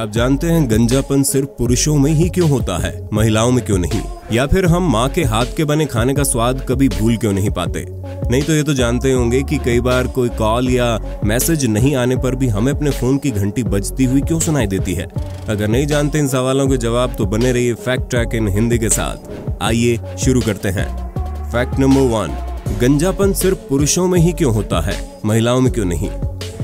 क्या आप जानते हैं गंजापन सिर्फ पुरुषों में ही क्यों होता है, महिलाओं में क्यों नहीं? या फिर हम माँ के हाथ के बने खाने का स्वाद कभी भूल क्यों नहीं पाते? नहीं तो ये तो जानते होंगे कि कई बार कोई कॉल या मैसेज नहीं आने पर भी हमें अपने फोन की घंटी बजती हुई क्यों सुनाई देती है। अगर नहीं जानते इन सवालों के जवाब तो बने रहिए फैक्ट ट्रैक इन हिंदी के साथ। आइए शुरू करते हैं। फैक्ट नंबर 1, गंजापन सिर्फ पुरुषों में ही क्यों होता है, महिलाओं में क्यों नहीं?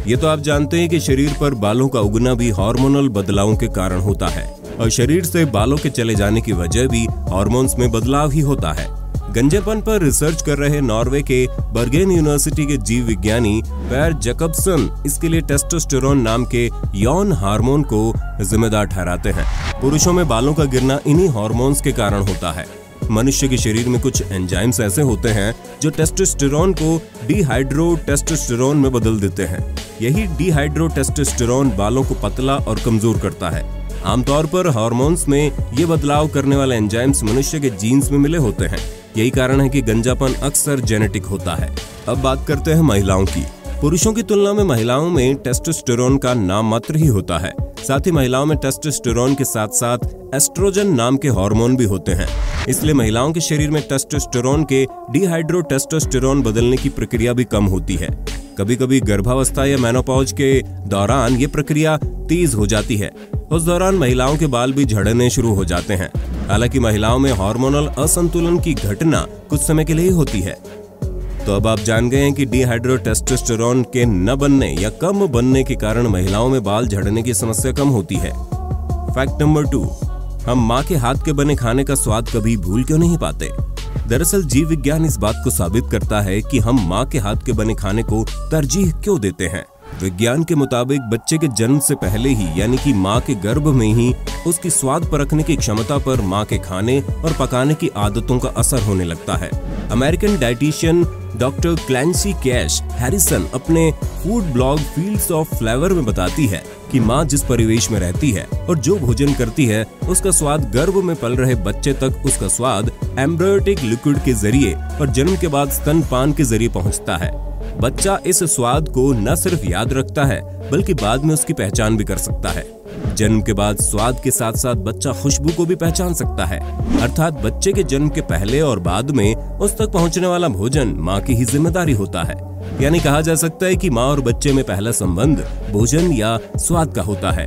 ये तो आप जानते हैं कि शरीर पर बालों का उगना भी हार्मोनल बदलावों के कारण होता है और शरीर से बालों के चले जाने की वजह भी हार्मोन्स में बदलाव ही होता है। गंजेपन पर रिसर्च कर रहे नॉर्वे के बर्गेन यूनिवर्सिटी के जीव विज्ञानी पैर जैकबसन इसके लिए टेस्टोस्टेरोन नाम के यौन हार्मोन को जिम्मेदार ठहराते हैं। पुरुषों में बालों का गिरना इन्हीं हार्मोन्स के कारण होता है। मनुष्य के शरीर में कुछ एंजाइम्स ऐसे होते हैं जो टेस्टोस्टेरोन को डिहाइड्रोटेस्टोस्टेरोन में बदल देते हैं। यही डिहाइड्रोटेस्टोस्टेरोन बालों को पतला और कमजोर करता है। आमतौर पर हार्मोन्स में ये बदलाव करने वाले एंजाइम्स मनुष्य के जीन्स में मिले होते हैं। यही कारण है कि गंजापन अक्सर जेनेटिक होता है। अब बात करते हैं महिलाओं की। पुरुषों की तुलना में महिलाओं में टेस्टोस्टेरोन का नाम मात्र ही होता है। साथ ही महिलाओं में टेस्टोस्टेरोन के साथ साथ एस्ट्रोजन नाम के हार्मोन भी होते हैं। इसलिए महिलाओं के शरीर में टेस्टोस्टेरोन के डिहाइड्रोटेस्टोस्टेरोन बदलने की प्रक्रिया भी कम होती है। कभी कभी गर्भावस्था या मेनोपॉज के दौरान ये प्रक्रिया तेज हो जाती है। उस दौरान महिलाओं के बाल भी झड़ने शुरू हो जाते हैं। हालांकि महिलाओं में हार्मोनल असंतुलन की घटना कुछ समय के लिए होती है। तो अब आप जान गए हैं कि डिहाइड्रोटेस्टोस्टेरोन के न बनने या कम बनने के कारण महिलाओं में बाल झड़ने की समस्या कम होती है। फैक्ट नंबर 2, हम माँ के हाथ के बने खाने का स्वाद कभी भूल क्यों नहीं पाते? दरअसल जीव विज्ञान इस बात को साबित करता है कि हम माँ के हाथ के बने खाने को तरजीह क्यों देते हैं। विज्ञान के मुताबिक बच्चे के जन्म से पहले ही यानी कि माँ के गर्भ में ही उसकी स्वाद परखने की क्षमता पर माँ के खाने और पकाने की आदतों का असर होने लगता है। American dietitian doctor Clancy Cash Harrison अपने food blog Fields of Flavor में बताती है कि माँ जिस परिवेश में रहती है और जो भोजन करती है उसका स्वाद गर्भ में पल रहे बच्चे तक उसका स्वाद एम्ब्रियोटिक लिक्विड के जरिए और जन्म के बाद स्तनपान के जरिए पहुँचता है। बच्चा इस स्वाद को न सिर्फ याद रखता है बल्कि बाद में उसकी पहचान भी कर सकता है। जन्म के बाद स्वाद के साथ साथ बच्चा खुशबू को भी पहचान सकता है। अर्थात बच्चे के जन्म के पहले और बाद में उस तक पहुंचने वाला भोजन माँ की ही जिम्मेदारी होता है। यानी कहा जा सकता है कि माँ और बच्चे में पहला संबंध भोजन या स्वाद का होता है।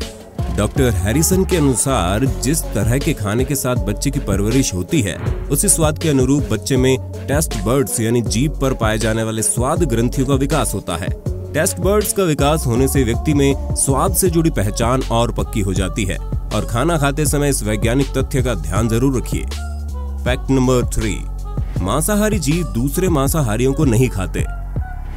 डॉक्टर हैरिसन के अनुसार जिस तरह के खाने के साथ बच्चे की परवरिश होती है उसी स्वाद के अनुरूप बच्चे में टेस्ट बर्ड्स यानी जीभ पर पाए जाने वाले स्वाद ग्रंथियों का विकास होता है। टेस्ट बर्ड्स का विकास होने से व्यक्ति में स्वाद से जुड़ी पहचान और पक्की हो जाती है। और खाना खाते समय इस वैज्ञानिक तथ्य का ध्यान जरूर रखिए। फैक्ट नंबर 3, मांसाहारी जीव दूसरे मांसाहारियों को नहीं खाते।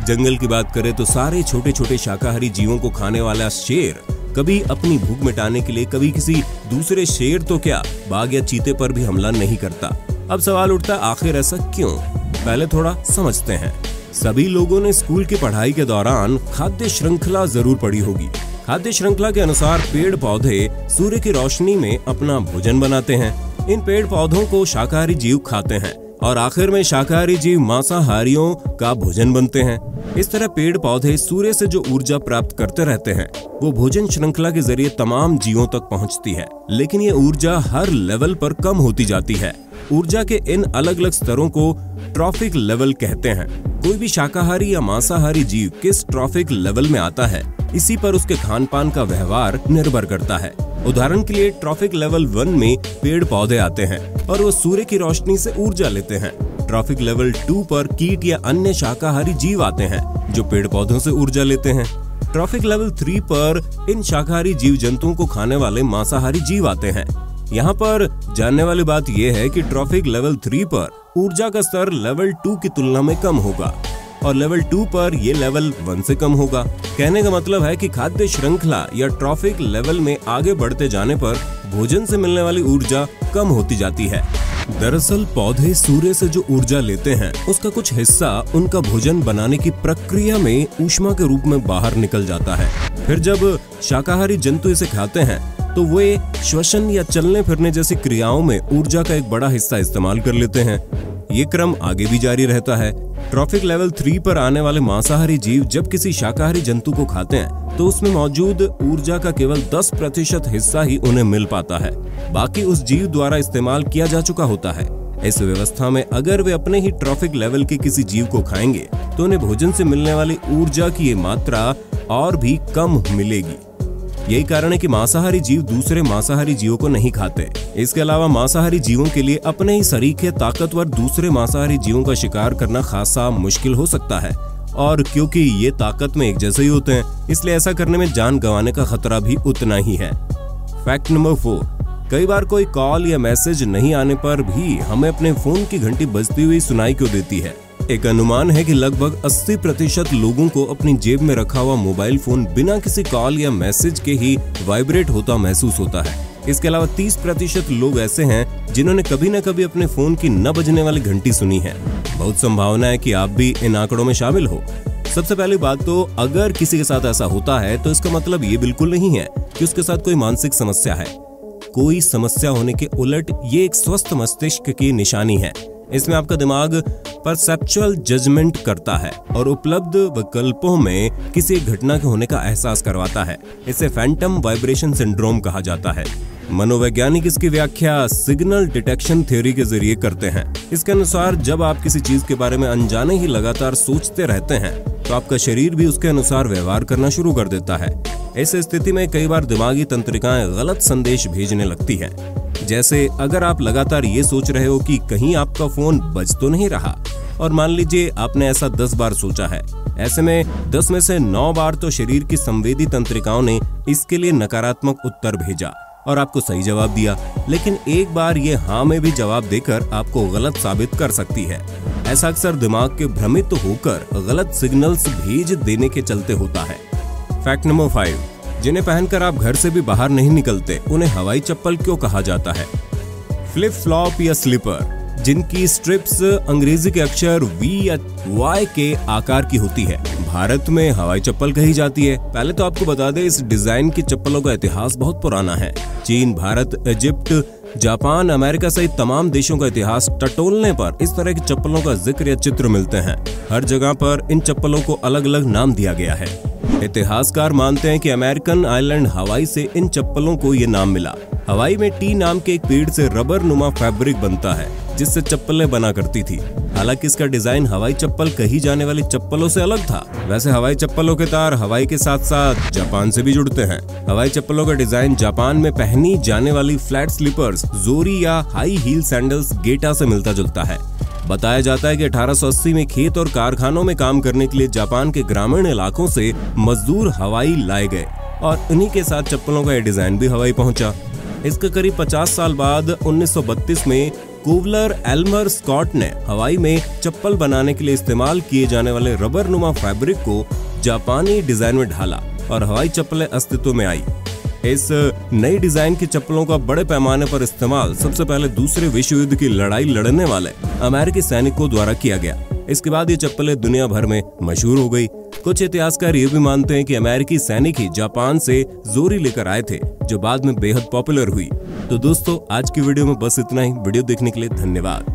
जंगल की बात करें तो सारे छोटे छोटे शाकाहारी जीवों को खाने वाला शेर कभी अपनी भूख मिटाने के लिए कभी किसी दूसरे शेर तो क्या बाघ या चीते पर भी हमला नहीं करता। अब सवाल उठता आखिर ऐसा क्यों? पहले थोड़ा समझते हैं। सभी लोगों ने स्कूल की पढ़ाई के दौरान खाद्य श्रृंखला जरूर पढ़ी होगी। खाद्य श्रृंखला के अनुसार पेड़ पौधे सूर्य की रोशनी में अपना भोजन बनाते हैं। इन पेड़ पौधों को शाकाहारी जीव खाते हैं और आखिर में शाकाहारी जीव मांसाहारियों का भोजन बनते हैं। इस तरह पेड़ पौधे सूर्य से जो ऊर्जा प्राप्त करते रहते हैं वो भोजन श्रृंखला के जरिए तमाम जीवों तक पहुंचती है। लेकिन ये ऊर्जा हर लेवल पर कम होती जाती है। ऊर्जा के इन अलग अलग स्तरों को ट्रॉफिक लेवल कहते हैं। कोई भी शाकाहारी या मांसाहारी जीव किस ट्रॉफिक लेवल में आता है इसी पर उसके खान पान का व्यवहार निर्भर करता है। उदाहरण के लिए ट्रॉफिक लेवल 1 में पेड़ पौधे आते हैं और वो सूर्य की रोशनी से ऊर्जा लेते हैं। ट्रॉफिक लेवल 2 पर कीट या अन्य शाकाहारी जीव आते हैं जो पेड़ पौधों से ऊर्जा लेते हैं। ट्रॉफिक लेवल 3 पर इन शाकाहारी जीव जंतुओं को खाने वाले मांसाहारी जीव आते हैं। यहाँ पर जानने वाली बात यह है कि ट्रॉफिक लेवल 3 पर ऊर्जा का स्तर लेवल 2 की तुलना में कम होगा और लेवल 2 पर ये लेवल 1 से कम होगा। कहने का मतलब है कि खाद्य श्रृंखला या ट्रॉफिक लेवल में आगे बढ़ते जाने पर भोजन से मिलने वाली ऊर्जा कम होती जाती है। दरअसल पौधे सूर्य से जो ऊर्जा लेते हैं उसका कुछ हिस्सा उनका भोजन बनाने की प्रक्रिया में ऊष्मा के रूप में बाहर निकल जाता है। फिर जब शाकाहारी जंतु इसे खाते हैं तो वे श्वसन या चलने फिरने जैसी क्रियाओं में ऊर्जा का एक बड़ा हिस्सा इस्तेमाल कर लेते हैं। ये क्रम आगे भी जारी रहता है। ट्रॉफिक लेवल 3 पर आने वाले मांसाहारी जीव जब किसी शाकाहारी जंतु को खाते हैं तो उसमें मौजूद ऊर्जा का केवल 10% हिस्सा ही उन्हें मिल पाता है, बाकी उस जीव द्वारा इस्तेमाल किया जा चुका होता है। इस व्यवस्था में अगर वे अपने ही ट्रॉफिक लेवल के किसी जीव को खाएंगे तो उन्हें भोजन से मिलने वाली ऊर्जा की ये मात्रा और भी कम मिलेगी। यही कारण है कि मांसाहारी जीव दूसरे मांसाहारी जीवों को नहीं खाते। इसके अलावा मांसाहारी जीवों के लिए अपने ही सरीखे ताकतवर दूसरे मांसाहारी जीवों का शिकार करना खासा मुश्किल हो सकता है, और क्योंकि ये ताकत में एक जैसे ही होते हैं इसलिए ऐसा करने में जान गंवाने का खतरा भी उतना ही है। फैक्ट नंबर 4, कई बार कोई कॉल या मैसेज नहीं आने पर भी हमें अपने फोन की घंटी बजती हुई सुनाई क्यों देती है। एक अनुमान है कि लगभग 80% लोगों को अपनी जेब में रखा हुआ मोबाइल फोन बिना किसी कॉल या मैसेज के ही वाइब्रेट होता महसूस होता है। इसके अलावा 30% लोग ऐसे हैं जिन्होंने कभी न कभी अपने फोन की न बजने वाली घंटी सुनी है। बहुत संभावना है कि आप भी इन आंकड़ों में शामिल हो। सबसे पहली बात तो अगर किसी के साथ ऐसा होता है तो इसका मतलब ये बिल्कुल नहीं है कि उसके साथ कोई मानसिक समस्या है। कोई समस्या होने के उलट ये एक स्वस्थ मस्तिष्क की निशानी है। इसमें आपका दिमाग परसेप्चुअल जजमेंट करता है और उपलब्ध विकल्पों में किसी घटना के होने का एहसास करवाता है। इसे फैंटम वाइब्रेशन सिंड्रोम कहा जाता है। मनोवैज्ञानिक इसकी व्याख्या सिग्नल डिटेक्शन थ्योरी के जरिए करते हैं। इसके अनुसार जब आप किसी चीज के बारे में अनजाने ही लगातार सोचते रहते हैं तो आपका शरीर भी उसके अनुसार व्यवहार करना शुरू कर देता है। इस स्थिति में कई बार दिमागी तंत्रिकाएं गलत संदेश भेजने लगती हैं। जैसे अगर आप लगातार ये सोच रहे हो कि कहीं आपका फोन बज तो नहीं रहा, और मान लीजिए आपने ऐसा 10 बार सोचा है, ऐसे में 10 में से 9 बार तो शरीर की संवेदी तंत्रिकाओं ने इसके लिए नकारात्मक उत्तर भेजा और आपको सही जवाब दिया, लेकिन एक बार ये हाँ में भी जवाब देकर आपको गलत साबित कर सकती है। ऐसा अक्सर दिमाग के भ्रमित होकर गलत सिग्नल्स भेज देने के चलते होता है। फैक्ट नंबर 5, जिन्हें पहनकर आप घर से भी बाहर नहीं निकलते उन्हें हवाई चप्पल क्यों कहा जाता है। फ्लिप फ्लॉप या स्लीपर, जिनकी स्ट्रिप्स अंग्रेजी के अक्षर V या Y के आकार की होती है, भारत में हवाई चप्पल कही जाती है। पहले तो आपको बता दें इस डिजाइन की चप्पलों का इतिहास बहुत पुराना है। चीन, भारत, इजिप्ट, जापान, अमेरिका सहित तमाम देशों का इतिहास टटोलने पर इस तरह की चप्पलों का जिक्र या चित्र मिलते हैं। हर जगह पर इन चप्पलों को अलग अलग नाम दिया गया है। इतिहासकार मानते हैं कि अमेरिकन आइलैंड हवाई से इन चप्पलों को ये नाम मिला। हवाई में टी नाम के एक पेड़ से रबर नुमा फैब्रिक बनता है जिससे चप्पलें बना करती थी। हालांकि इसका डिजाइन हवाई चप्पल कही जाने वाली चप्पलों से अलग था। वैसे हवाई चप्पलों के तार हवाई के साथ साथ जापान से भी जुड़ते हैं। हवाई चप्पलों का डिजाइन जापान में पहनी जाने वाली फ्लैट स्लीपर्स, जोरी या हाई हील सैंडल्स, गेटा से मिलता जुलता है। बताया जाता है कि 1880 में खेत और कारखानों में काम करने के लिए जापान के ग्रामीण इलाकों से मजदूर हवाई लाए गए और इन्हीं के साथ चप्पलों का यह डिजाइन भी हवाई पहुंचा। इसके करीब 50 साल बाद 1932 में कोवलर एल्मर स्कॉट ने हवाई में चप्पल बनाने के लिए इस्तेमाल किए जाने वाले रबर नुमा फैब्रिक को जापानी डिजाइन में ढाला और हवाई चप्पलें अस्तित्व में आई। इस नई डिजाइन की चप्पलों का बड़े पैमाने पर इस्तेमाल सबसे पहले दूसरे विश्व युद्ध की लड़ाई लड़ने वाले अमेरिकी सैनिकों द्वारा किया गया। इसके बाद ये चप्पलें दुनिया भर में मशहूर हो गई। कुछ इतिहासकार ये भी मानते हैं कि अमेरिकी सैनिक ही जापान से जोरी लेकर आए थे, जो बाद में बेहद पॉपुलर हुई। तो दोस्तों, आज की वीडियो में बस इतना ही। वीडियो देखने के लिए धन्यवाद।